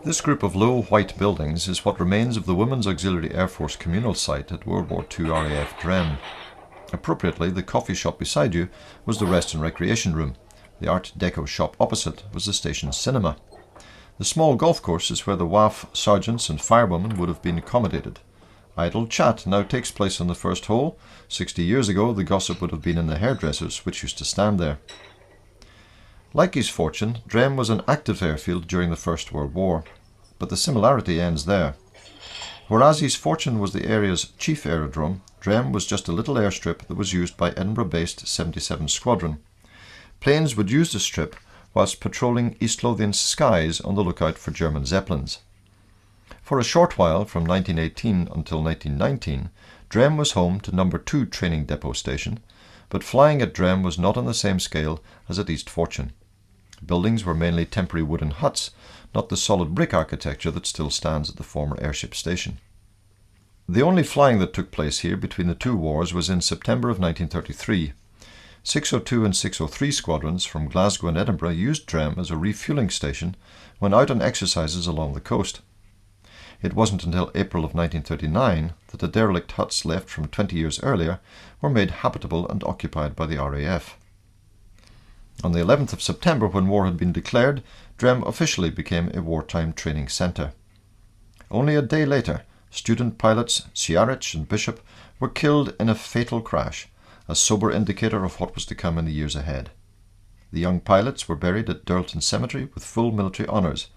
This group of low white buildings is what remains of the Women's Auxiliary Air Force communal site at World War II RAF Drem. Appropriately, the coffee shop beside you was the rest and recreation room. The Art Deco shop opposite was the station's cinema. The small golf course is where the WAF sergeants and firewomen would have been accommodated. Idle chat now takes place on the first hole. 60 years ago, the gossip would have been in the hairdressers, which used to stand there. Like his fortune, Drem was an active airfield during the First World War, but the similarity ends there. Whereas his fortune was the area's chief aerodrome, Drem was just a little airstrip that was used by Edinburgh-based 77 Squadron. Planes would use the strip whilst patrolling East Lothian skies on the lookout for German Zeppelins. For a short while, from 1918 until 1919, Drem was home to No. 2 Training Depot Station, but flying at Drem was not on the same scale as at East Fortune. Buildings were mainly temporary wooden huts, not the solid brick architecture that still stands at the former airship station. The only flying that took place here between the two wars was in September of 1933. 602 and 603 squadrons from Glasgow and Edinburgh used Drem as a refuelling station when out on exercises along the coast. It wasn't until April of 1939 that the derelict huts left from 20 years earlier were made habitable and occupied by the RAF. On the 11th of September, when war had been declared, Drem officially became a wartime training centre. Only a day later, student pilots Ciarich and Bishop were killed in a fatal crash, a sober indicator of what was to come in the years ahead. The young pilots were buried at Durlton Cemetery with full military honours.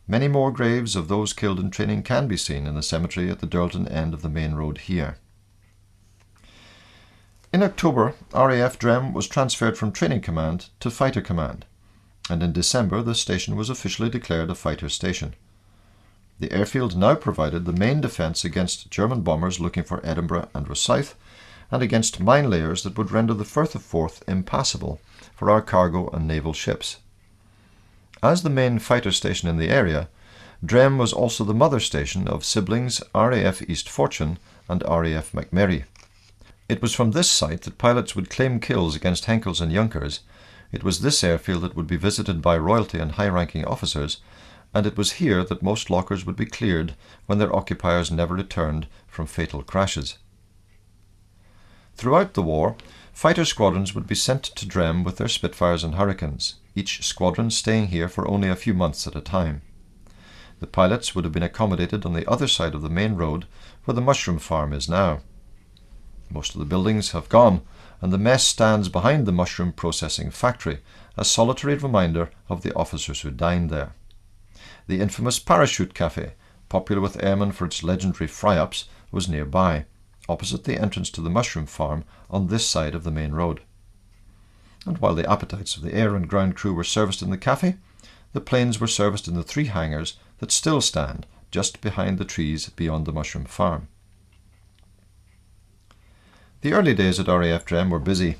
Many more graves of those killed in training can be seen in the cemetery at the Durlton end of the main road here. In October, RAF Drem was transferred from Training Command to Fighter Command, and in December the station was officially declared a fighter station. The airfield now provided the main defence against German bombers looking for Edinburgh and Rosyth, and against mine layers that would render the Firth of Forth impassable for our cargo and naval ships. As the main fighter station in the area, Drem was also the mother station of siblings RAF East Fortune and RAF McMurray. It was from this site that pilots would claim kills against Henkels and Junkers. It was this airfield that would be visited by royalty and high-ranking officers, and it was here that most lockers would be cleared when their occupiers never returned from fatal crashes. Throughout the war, fighter squadrons would be sent to Drem with their Spitfires and Hurricanes, each squadron staying here for only a few months at a time. The pilots would have been accommodated on the other side of the main road where the mushroom farm is now. Most of the buildings have gone, and the mess stands behind the mushroom processing factory, a solitary reminder of the officers who dined there. The infamous Parachute Cafe, popular with airmen for its legendary fry-ups, was nearby, opposite the entrance to the mushroom farm on this side of the main road. And while the appetites of the air and ground crew were serviced in the cafe, the planes were serviced in the 3 hangars that still stand just behind the trees beyond the mushroom farm. The early days at RAF Drem were busy.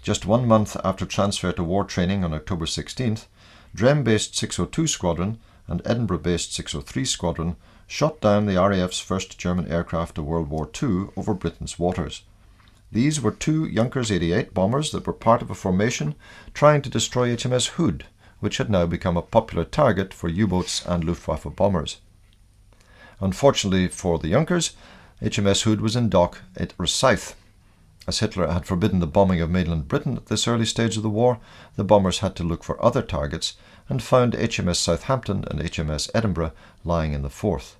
Just 1 month after transfer to war training on October 16th, Drem-based 602 Squadron and Edinburgh-based 603 Squadron shot down the RAF's first German aircraft of World War II over Britain's waters. These were 2 Junkers 88 bombers that were part of a formation trying to destroy HMS Hood, which had now become a popular target for U-boats and Luftwaffe bombers. Unfortunately for the Junkers, HMS Hood was in dock at Rosyth. As Hitler had forbidden the bombing of mainland Britain at this early stage of the war, the bombers had to look for other targets and found HMS Southampton and HMS Edinburgh lying in the Forth.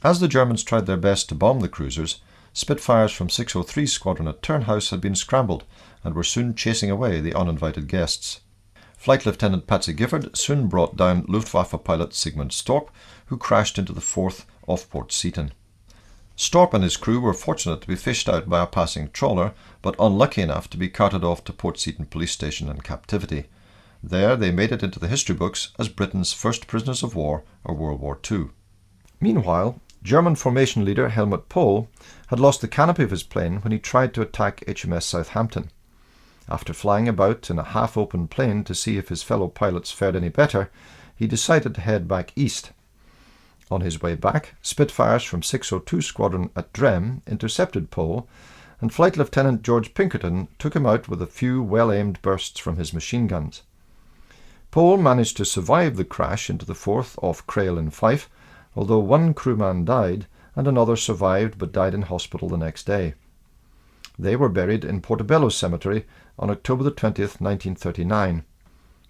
As the Germans tried their best to bomb the cruisers, Spitfires from 603 Squadron at Turnhouse had been scrambled and were soon chasing away the uninvited guests. Flight Lieutenant Patsy Gifford soon brought down Luftwaffe pilot Sigmund Storp, who crashed into the Forth off Port Seaton. Storp and his crew were fortunate to be fished out by a passing trawler, but unlucky enough to be carted off to Port Seaton Police Station in captivity. There they made it into the history books as Britain's first prisoners of war of World War II. Meanwhile, German formation leader Helmut Pohl had lost the canopy of his plane when he tried to attack HMS Southampton. After flying about in a half-open plane to see if his fellow pilots fared any better, he decided to head back east. On his way back, Spitfires from 602 Squadron at Drem intercepted Pohl, and Flight Lieutenant George Pinkerton took him out with a few well-aimed bursts from his machine guns. Pole managed to survive the crash into the Forth off Crail in Fife, although one crewman died and another survived but died in hospital the next day. They were buried in Portobello Cemetery on October 20th, 1939.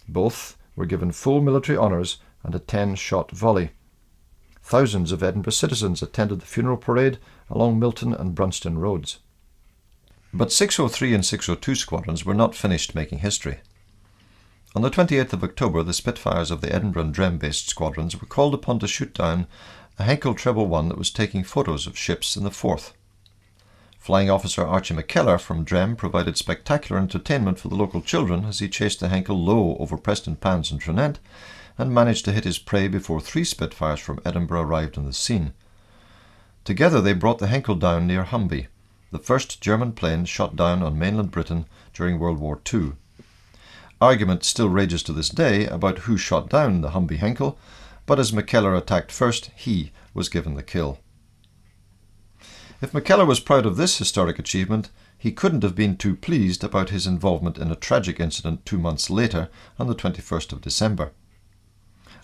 Both were given full military honours and a 10-shot volley. Thousands of Edinburgh citizens attended the funeral parade along Milton and Brunston roads. But 603 and 602 squadrons were not finished making history. On the 28th of October, the Spitfires of the Edinburgh and Drem-based squadrons were called upon to shoot down a Henkel Treble 1 that was taking photos of ships in the Forth. Flying Officer Archie McKellar from Drem provided spectacular entertainment for the local children as he chased the Henkel low over Prestonpans and Trinent and managed to hit his prey before 3 Spitfires from Edinburgh arrived on the scene. Together they brought the Henkel down near Humby, the first German plane shot down on mainland Britain during World War II. Argument still rages to this day about who shot down the Humby Henkel, but as McKellar attacked first, he was given the kill. If McKellar was proud of this historic achievement, he couldn't have been too pleased about his involvement in a tragic incident 2 months later on the 21st of December.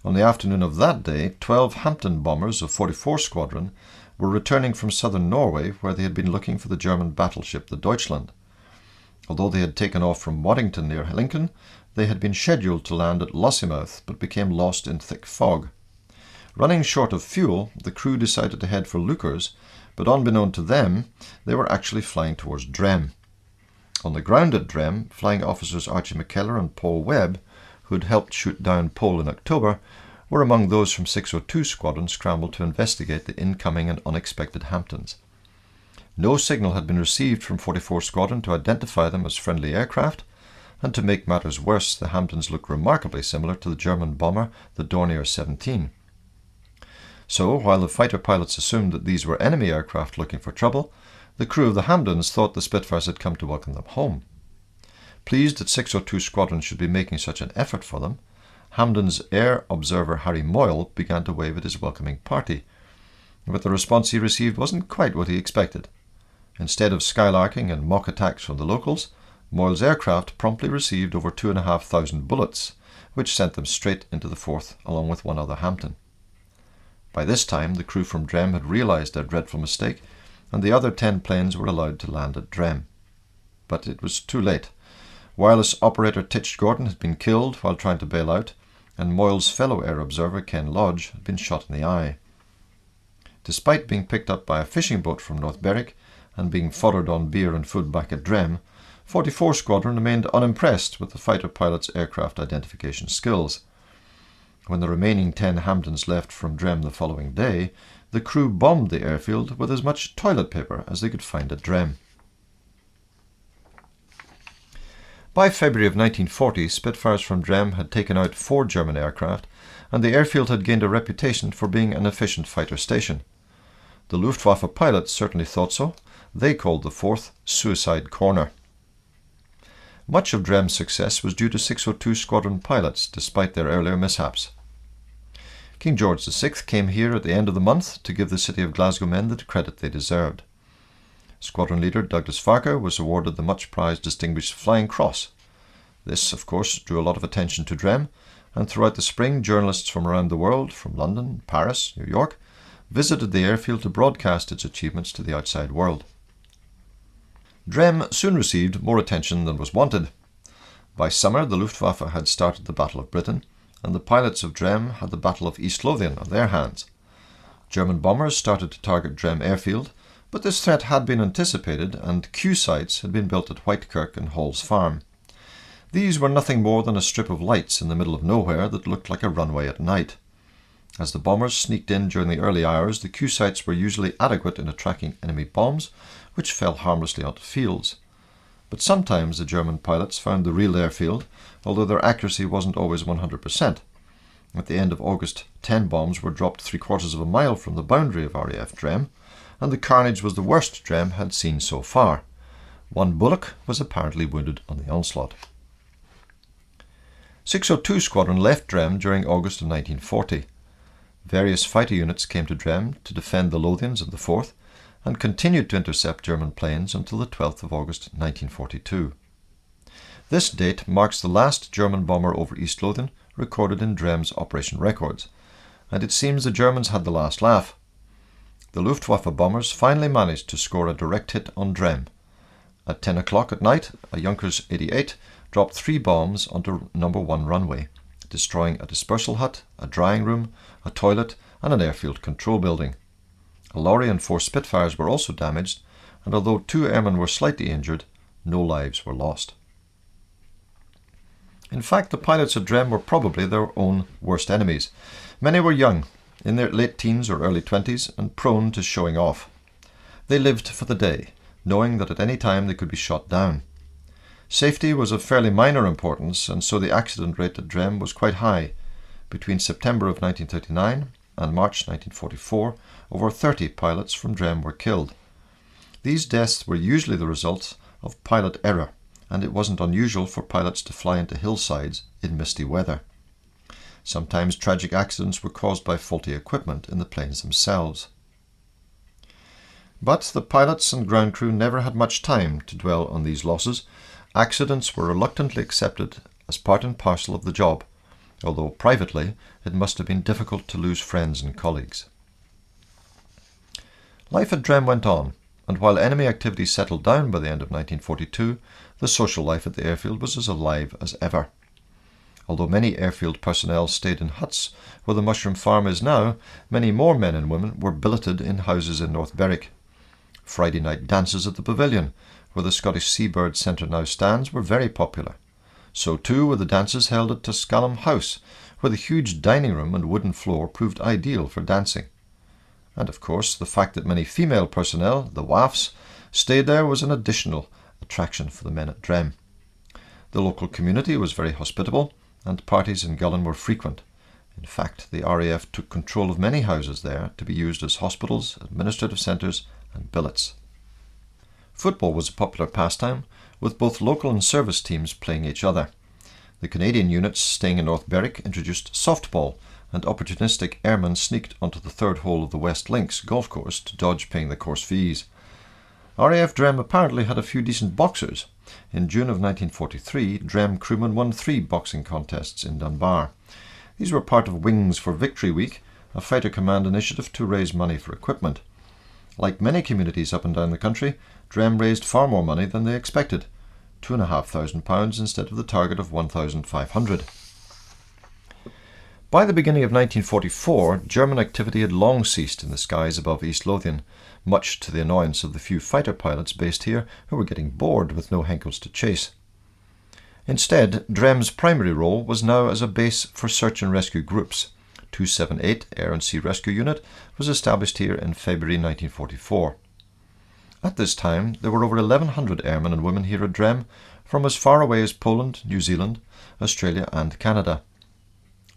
On the afternoon of that day, 12 Hampton bombers of 44 Squadron were returning from southern Norway where they had been looking for the German battleship the Deutschland. Although they had taken off from Waddington near Lincoln, they had been scheduled to land at Lossiemouth but became lost in thick fog. Running short of fuel, the crew decided to head for Leuchars, but unbeknown to them, they were actually flying towards Drem. On the ground at Drem, flying officers Archie McKellar and Paul Webb, who had helped shoot down Pole in October, were among those from 602 Squadron scrambled to investigate the incoming and unexpected Hamptons. No signal had been received from 44 Squadron to identify them as friendly aircraft, and to make matters worse, the Hamptons looked remarkably similar to the German bomber, the Dornier 17. So, while the fighter pilots assumed that these were enemy aircraft looking for trouble, the crew of the Hamptons thought the Spitfires had come to welcome them home. Pleased that 602 Squadron should be making such an effort for them, Hampton's air observer Harry Moyle began to wave at his welcoming party, but the response he received wasn't quite what he expected. Instead of skylarking and mock attacks from the locals, Moyle's aircraft promptly received over 2,500 bullets, which sent them straight into the Forth along with one other Hampton. By this time, the crew from Drem had realised their dreadful mistake, and the other 10 planes were allowed to land at Drem. But it was too late. Wireless operator Titch Gordon had been killed while trying to bail out, and Moyle's fellow air observer Ken Lodge had been shot in the eye. Despite being picked up by a fishing boat from North Berwick and being foddered on beer and food back at Drem, 44 Squadron remained unimpressed with the fighter pilot's aircraft identification skills. When the remaining 10 Hamptons left from Drem the following day, the crew bombed the airfield with as much toilet paper as they could find at Drem. By February of 1940, Spitfires from Drem had taken out 4 German aircraft, and the airfield had gained a reputation for being an efficient fighter station. The Luftwaffe pilots certainly thought so. They called the Forth Suicide Corner. Much of Drem's success was due to 602 Squadron pilots, despite their earlier mishaps. King George VI came here at the end of the month to give the City of Glasgow men the credit they deserved. Squadron leader Douglas Farquhar was awarded the much-prized Distinguished Flying Cross. This, of course, drew a lot of attention to Drem, and throughout the spring journalists from around the world, from London, Paris, New York, visited the airfield to broadcast its achievements to the outside world. Drem soon received more attention than was wanted. By summer, the Luftwaffe had started the Battle of Britain, and the pilots of Drem had the Battle of East Lothian on their hands. German bombers started to target Drem airfield, but this threat had been anticipated, and Q sites had been built at Whitekirk and Hall's Farm. These were nothing more than a strip of lights in the middle of nowhere that looked like a runway at night. As the bombers sneaked in during the early hours, the Q sites were usually adequate in attracting enemy bombs, which fell harmlessly onto fields. But sometimes the German pilots found the real airfield, although their accuracy wasn't always 100%. At the end of August, 10 bombs were dropped 3/4 of a mile from the boundary of RAF Drem, and the carnage was the worst Drem had seen so far. One Bullock was apparently wounded on the onslaught. 602 Squadron left Drem during August of 1940. Various fighter units came to Drem to defend the Lothians and the Forth, and continued to intercept German planes until the 12th of August 1942. This date marks the last German bomber over East Lothian recorded in Drem's operation records, and it seems the Germans had the last laugh. The Luftwaffe bombers finally managed to score a direct hit on Drem. At 10 o'clock at night, a Junkers 88 dropped 3 bombs onto number 1 runway, destroying a dispersal hut, a drying room, a toilet, and an airfield control building. A lorry and 4 Spitfires were also damaged, and although 2 airmen were slightly injured, no lives were lost. In fact, the pilots at Drem were probably their own worst enemies. Many were young, in their late teens or early 20s, and prone to showing off. They lived for the day, knowing that at any time they could be shot down. Safety was of fairly minor importance, and so the accident rate at Drem was quite high. Between September of 1939 and March 1944, over 30 pilots from Drem were killed. These deaths were usually the result of pilot error, and it wasn't unusual for pilots to fly into hillsides in misty weather. Sometimes tragic accidents were caused by faulty equipment in the planes themselves. But the pilots and ground crew never had much time to dwell on these losses. Accidents were reluctantly accepted as part and parcel of the job, although privately it must have been difficult to lose friends and colleagues. Life at Drem went on, and while enemy activity settled down by the end of 1942, the social life at the airfield was as alive as ever. Although many airfield personnel stayed in huts where the mushroom farm is now, many more men and women were billeted in houses in North Berwick. Friday night dances at the Pavilion, where the Scottish Seabird Centre now stands, were very popular. So too were the dances held at Tusculum House, where the huge dining room and wooden floor proved ideal for dancing. And of course, the fact that many female personnel, the WAFs, stayed there was an additional attraction for the men at Drem. The local community was very hospitable, and parties in Gullin were frequent. In fact, the RAF took control of many houses there to be used as hospitals, administrative centres, and billets. Football was a popular pastime, with both local and service teams playing each other. The Canadian units staying in North Berwick introduced softball, and opportunistic airmen sneaked onto the 3rd hole of the West Links golf course to dodge paying the course fees. RAF Drem apparently had a few decent boxers. In June of 1943, Drem crewmen won 3 boxing contests in Dunbar. These were part of Wings for Victory Week, a fighter command initiative to raise money for equipment. Like many communities up and down the country, Drem raised far more money than they expected, £2,500 instead of the target of £1,500. By the beginning of 1944, German activity had long ceased in the skies above East Lothian, much to the annoyance of the few fighter pilots based here who were getting bored with no Henkels to chase. Instead, Drem's primary role was now as a base for search and rescue groups. 278 Air and Sea Rescue Unit was established here in February 1944. At this time, there were over 1,100 airmen and women here at Drem, from as far away as Poland, New Zealand, Australia and Canada.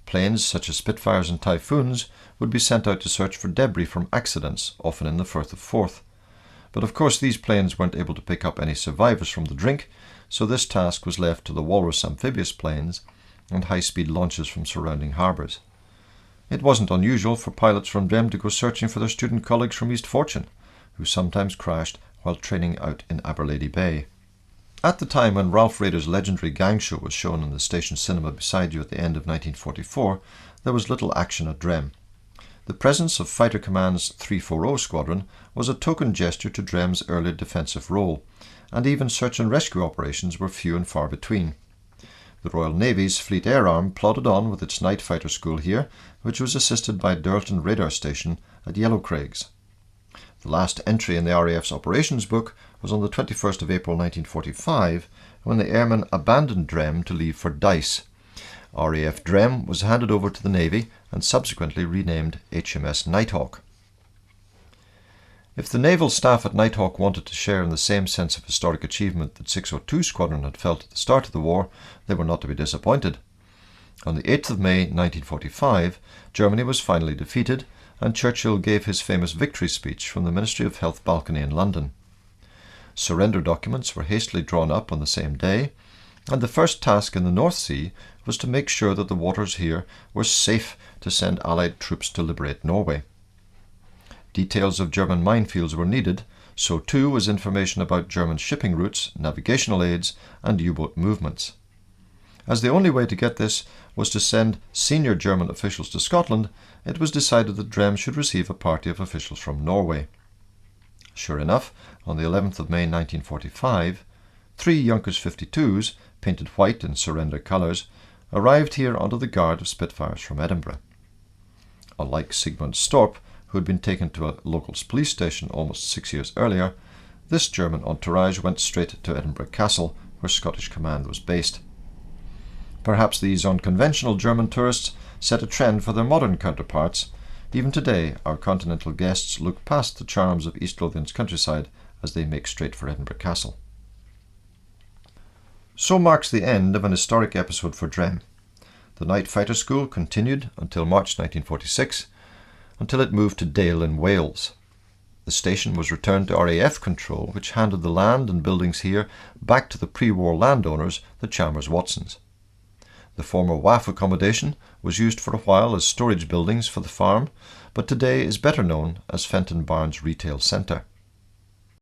Planes such as Spitfires and Typhoons would be sent out to search for debris from accidents, often in the Firth of Forth. But of course these planes weren't able to pick up any survivors from the drink, so this task was left to the Walrus amphibious planes and high-speed launches from surrounding harbours. It wasn't unusual for pilots from Drem to go searching for their student colleagues from East Fortune, who sometimes crashed while training out in Aberlady Bay. At the time when Ralph Rader's legendary gang show was shown in the station cinema beside you at the end of 1944, there was little action at Drem. The presence of Fighter Command's 340 Squadron was a token gesture to Drem's early defensive role, and even search and rescue operations were few and far between. The Royal Navy's Fleet Air Arm plodded on with its night fighter school here, which was assisted by Durlton Radar Station at Yellow Craigs. The last entry in the RAF's operations book was on the 21st of April 1945, when the airmen abandoned Drem to leave for Dice. RAF Drem was handed over to the Navy and subsequently renamed HMS Nighthawk. If the naval staff at Nighthawk wanted to share in the same sense of historic achievement that 602 Squadron had felt at the start of the war, they were not to be disappointed. On the 8th of May 1945, Germany was finally defeated, and Churchill gave his famous victory speech from the Ministry of Health balcony in London. Surrender documents were hastily drawn up on the same day, and the first task in the North Sea was to make sure that the waters here were safe to send Allied troops to liberate Norway. Details of German minefields were needed, so too was information about German shipping routes, navigational aids, and U-boat movements. As the only way to get this was to send senior German officials to Scotland, it was decided that Drem should receive a party of officials from Norway. Sure enough, on the 11th of May 1945, 3 Junkers 52s, painted white in surrender colours, arrived here under the guard of Spitfires from Edinburgh. Unlike Sigmund Storp, who had been taken to a local police station almost 6 years earlier, this German entourage went straight to Edinburgh Castle, where Scottish Command was based. Perhaps these unconventional German tourists set a trend for their modern counterparts. Even today, our continental guests look past the charms of East Lothian's countryside as they make straight for Edinburgh Castle. So marks the end of an historic episode for Drem. The Night Fighter School continued until March 1946, until it moved to Dale in Wales. The station was returned to RAF control, which handed the land and buildings here back to the pre-war landowners, the Chalmers-Watsons. The former WAF accommodation was used for a while as storage buildings for the farm, but today is better known as Fenton Barnes Retail Centre.